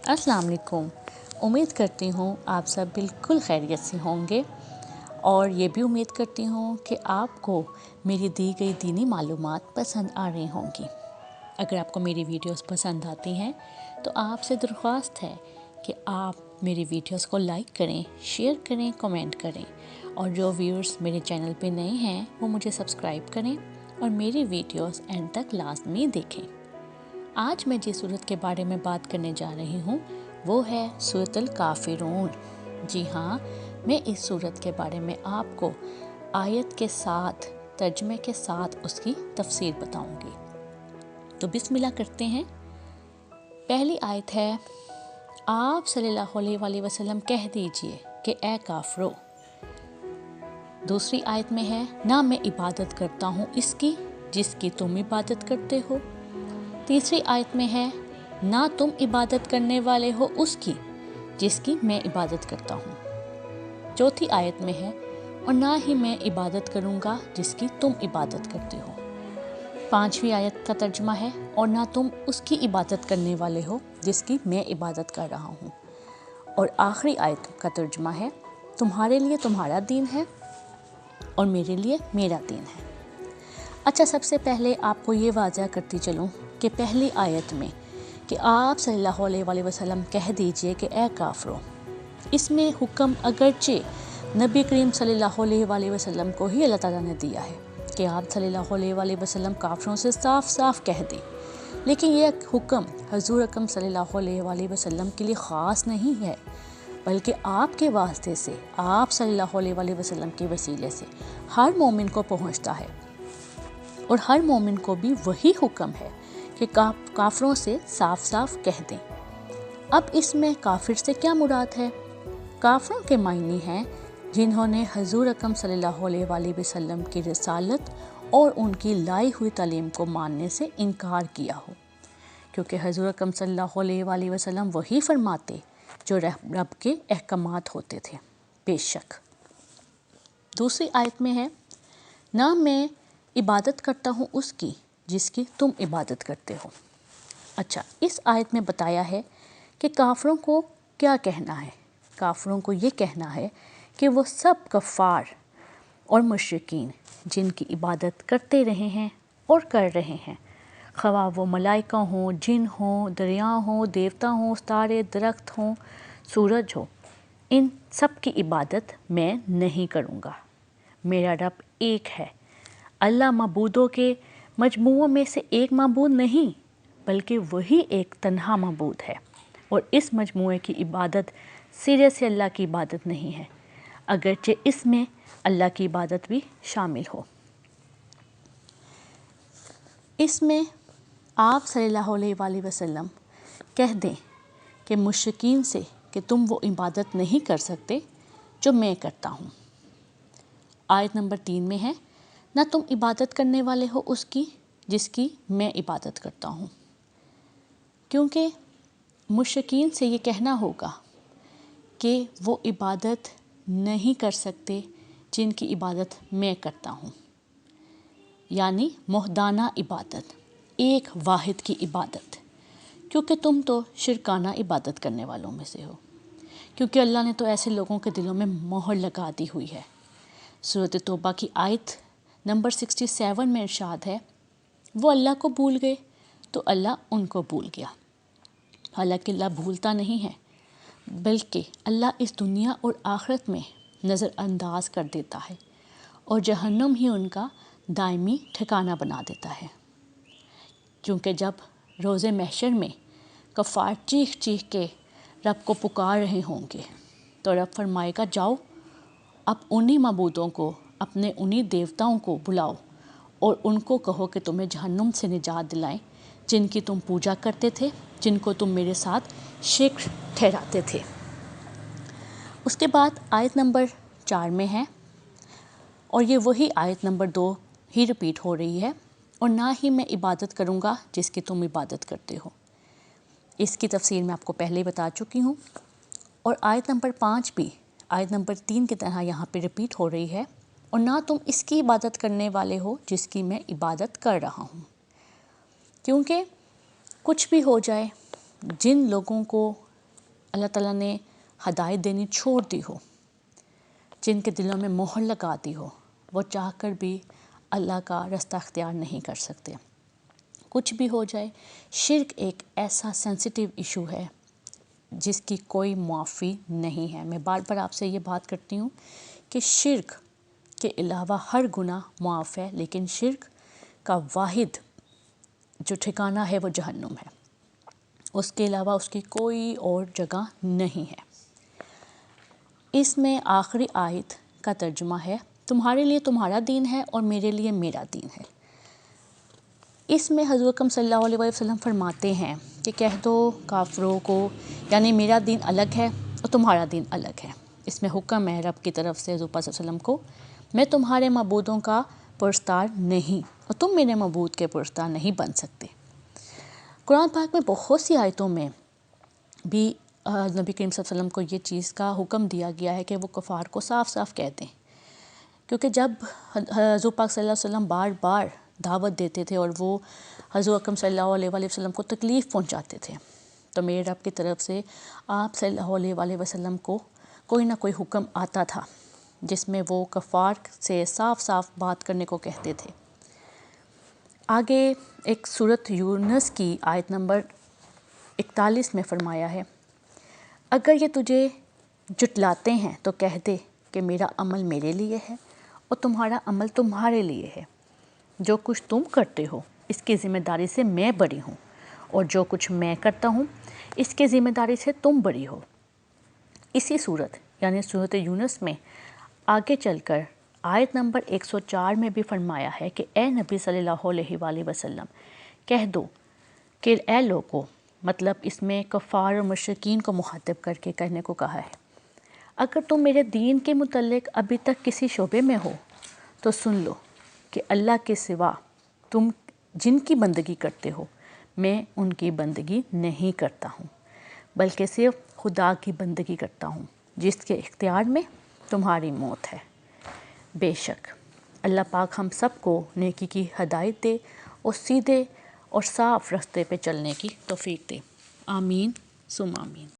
अस्सलाम वालेकुम। उम्मीद करती हूँ आप सब बिल्कुल खैरियत से होंगे और ये भी उम्मीद करती हूँ कि आपको मेरी दी गई दीनी मालूमात पसंद आ रही होंगी। अगर आपको मेरी वीडियोस पसंद आती हैं तो आपसे दरख्वास्त है कि आप मेरी वीडियोस को लाइक करें, शेयर करें, कमेंट करें और जो व्यूअर्स मेरे चैनल पे नए हैं वो मुझे सब्सक्राइब करें और मेरी वीडियोस एंड तक लाजमी देखें। आज मैं जिस सूरत के बारे में बात करने जा रही हूँ वो है सूरतुल काफिरून। जी हाँ, मैं इस सूरत के बारे में आपको आयत के साथ, तर्जमे के साथ उसकी तफसीर बताऊंगी। तो बिस्मिल्लाह करते हैं। पहली आयत है, आप सल्लल्लाहु अलैहि वसल्लम कह दीजिए कि ए काफरो। दूसरी आयत में है, ना मैं इबादत करता हूँ इसकी जिसकी तुम इबादत करते हो। तीसरी आयत में है, ना तुम इबादत करने वाले हो उसकी जिसकी मैं इबादत करता हूँ। चौथी आयत में है, और ना ही मैं इबादत करूँगा जिसकी तुम इबादत करते हो। पांचवी आयत का तर्जमा है, और ना तुम उसकी इबादत करने वाले हो जिसकी मैं इबादत कर रहा हूँ। और आखिरी आयत का तर्जमा है, तुम्हारे लिए तुम्हारा दीन है और मेरे लिए मेरा दीन है। अच्छा, सबसे पहले आपको ये वाज़ह करती चलूँ कि पहली आयत में कि आप सल्लल्लाहु अलैहि वसल्लम कह दीजिए कि ए काफरो, इसमें हुक्म अगरचे नबी करीम सल्लल्लाहु अलैहि वसल्लम को ही अल्लाह ताला ने दिया है कि आप सल्लल्लाहु अलैहि वसल्लम काफरों से साफ साफ कह दें, लेकिन यह हुक्म हजूर अकरम सल्लल्लाहु अलैहि वसल्लम के लिए ख़ास नहीं है, बल्कि आपके वास्ते से, आप सल्लल्लाहु अलैहि वसल्लम के वसीले से हर मोमिन को पहुँचता है और हर मोमिन को भी वही हुक्म है कि काफिरों से साफ साफ कह दें। अब इसमें काफिर से क्या मुराद है? काफिरों के मायने हैं जिन्होंने हजूर अकरम सल्लल्लाहु अलैहि वसल्लम की रिसालत और उनकी लाई हुई तालीम को मानने से इनकार किया हो, क्योंकि हजूर अकरम सल्लल्लाहु अलैहि वसल्लम वही फरमाते जो रब के अहकामात होते थे। बेशक दूसरी आयत में है, ना मैं इबादत करता हूँ उसकी जिसकी तुम इबादत करते हो। अच्छा, इस आयत में बताया है कि काफिरों को क्या कहना है। काफिरों को ये कहना है कि वो सब कफ़ार और मुशरिकीन जिनकी इबादत करते रहे हैं और कर रहे हैं, ख़वाह वो मलाइका हों, जिन हों, दरिया हों, देवता हों, तारे, दरख्त हों, सूरज हो, इन सब की इबादत मैं नहीं करूँगा। मेरा रब एक है। अल्लाह मबूदों के मजमूओं में से एक मबूद नहीं, बल्कि वही एक तन्हा मबूद है और इस मजमूए की इबादत सिरे से अल्लाह की इबादत नहीं है, अगरचे इसमें अल्लाह की इबादत भी शामिल हो। इसमें आप सल्लल्लाहु अलैहि वसल्लम कह दें कि मुशरिकीन से कि तुम वो इबादत नहीं कर सकते जो मैं करता हूँ। आयत नंबर 3 में है, ना तुम इबादत करने वाले हो उसकी जिसकी मैं इबादत करता हूँ, क्योंकि मुशरिकीन से ये कहना होगा कि वो इबादत नहीं कर सकते जिनकी इबादत मैं करता हूँ, यानी मोहदाना इबादत, एक वाहिद की इबादत, क्योंकि तुम तो शिरकाना इबादत करने वालों में से हो, क्योंकि अल्लाह ने तो ऐसे लोगों के दिलों में मोहर लगा दी हुई है। सूरत तौबा की आयत नंबर 67 में इरशाद है, वो अल्लाह को भूल गए तो अल्लाह उनको भूल गया। हालांकि अल्लाह भूलता नहीं है, बल्कि अल्लाह इस दुनिया और आखिरत में नज़रअंदाज कर देता है और जहन्नुम ही उनका दायमी ठिकाना बना देता है। क्योंकि जब रोज़े महशर में कफ़ार चीख चीख के रब को पुकार रहे होंगे तो रब फरमाएगा, जाओ अब उन्हीं मबूदों को, अपने उन्हीं देवताओं को बुलाओ और उनको कहो कि तुम्हें जहन्नुम से निजात दिलाएं जिनकी तुम पूजा करते थे, जिनको तुम मेरे साथ शिर्क ठहराते थे। उसके बाद आयत नंबर 4 में है, और ये वही आयत नंबर 2 ही रिपीट हो रही है, और ना ही मैं इबादत करूँगा जिसकी तुम इबादत करते हो। इसकी तफसीर मैं आपको पहले ही बता चुकी हूँ। और आयत नंबर 5 भी आयत नंबर 3 की तरह यहाँ पे रिपीट हो रही है, और ना तुम इसकी इबादत करने वाले हो जिसकी मैं इबादत कर रहा हूँ। क्योंकि कुछ भी हो जाए, जिन लोगों को اللہ تعالیٰ نے ہدایت دینی چھوڑ دی ہو، جن کے دلوں میں مہر لگا دی ہو، وہ چاہ کر بھی اللہ کا رستہ اختیار نہیں کر سکتے۔ کچھ بھی ہو جائے، شرک ایک ایسا سینسیٹیو ایشو ہے جس کی کوئی معافی نہیں ہے۔ میں بار بار آپ سے یہ بات کرتی ہوں کہ شرک کے علاوہ ہر گناہ معاف ہے، لیکن شرک کا واحد جو ٹھکانہ ہے وہ جہنم ہے، اس کے علاوہ اس کی کوئی اور جگہ نہیں ہے۔ اس میں آخری آیت کا ترجمہ ہے، تمہارے لیے تمہارا دین ہے اور میرے لیے میرا دین ہے۔ اس میں حضور اکرم صلی اللہ علیہ وسلم فرماتے ہیں کہ کہہ دو کافروں کو، یعنی میرا دین الگ ہے اور تمہارا دین الگ ہے۔ اس میں حکم ہے رب کی طرف سے حضور صلی اللہ علیہ وسلم کو، میں تمہارے معبودوں کا پرستار نہیں اور تم میرے معبود کے پرستار نہیں بن سکتے۔ قرآن پاک میں بہت سی آیتوں میں بھی نبی کریم صلی اللہ علیہ وسلم کو یہ چیز کا حکم دیا گیا ہے کہ وہ کفار کو صاف صاف کہہ دیں، کیونکہ جب حضور پاک صلی اللہ علیہ وسلم بار بار دعوت دیتے تھے اور وہ حضور اکرم صلی اللہ علیہ وآلہ وسلم کو تکلیف پہنچاتے تھے، تو میرے رب کی طرف سے آپ صلی اللہ علیہ وآلہ وسلم کو کوئی نہ کوئی حکم آتا تھا جس میں وہ کفار سے صاف صاف بات کرنے کو کہتے تھے۔ آگے ایک سورۃ یونس کی آیت نمبر 41 میں فرمایا ہے، اگر یہ تجھے جھٹلاتے ہیں تو کہہ دے کہ میرا عمل میرے لیے ہے اور تمہارا عمل تمہارے لیے ہے، جو کچھ تم کرتے ہو اس کی ذمہ داری سے میں بری ہوں اور جو کچھ میں کرتا ہوں اس کی ذمہ داری سے تم بری ہو۔ اسی صورت یعنی سورۃ یونس میں آگے چل کر آیت نمبر 104 میں بھی فرمایا ہے کہ اے نبی صلی اللہ علیہ وآلہ وسلم کہہ دو کہ اے لوگو، مطلب اس میں کفار اور مشرکین کو مخاطب کر کے کہنے کو کہا ہے، اگر تم میرے دین کے متعلق ابھی تک کسی شعبے میں ہو تو سن لو کہ اللہ کے سوا تم جن کی بندگی کرتے ہو میں ان کی بندگی نہیں کرتا ہوں، بلکہ صرف خدا کی بندگی کرتا ہوں جس کے اختیار میں تمہاری موت ہے۔ بے شک اللہ پاک ہم سب کو نیکی کی ہدایت دے اور سیدھے اور صاف راستے پہ چلنے کی توفیق دے۔ آمین ثم آمین۔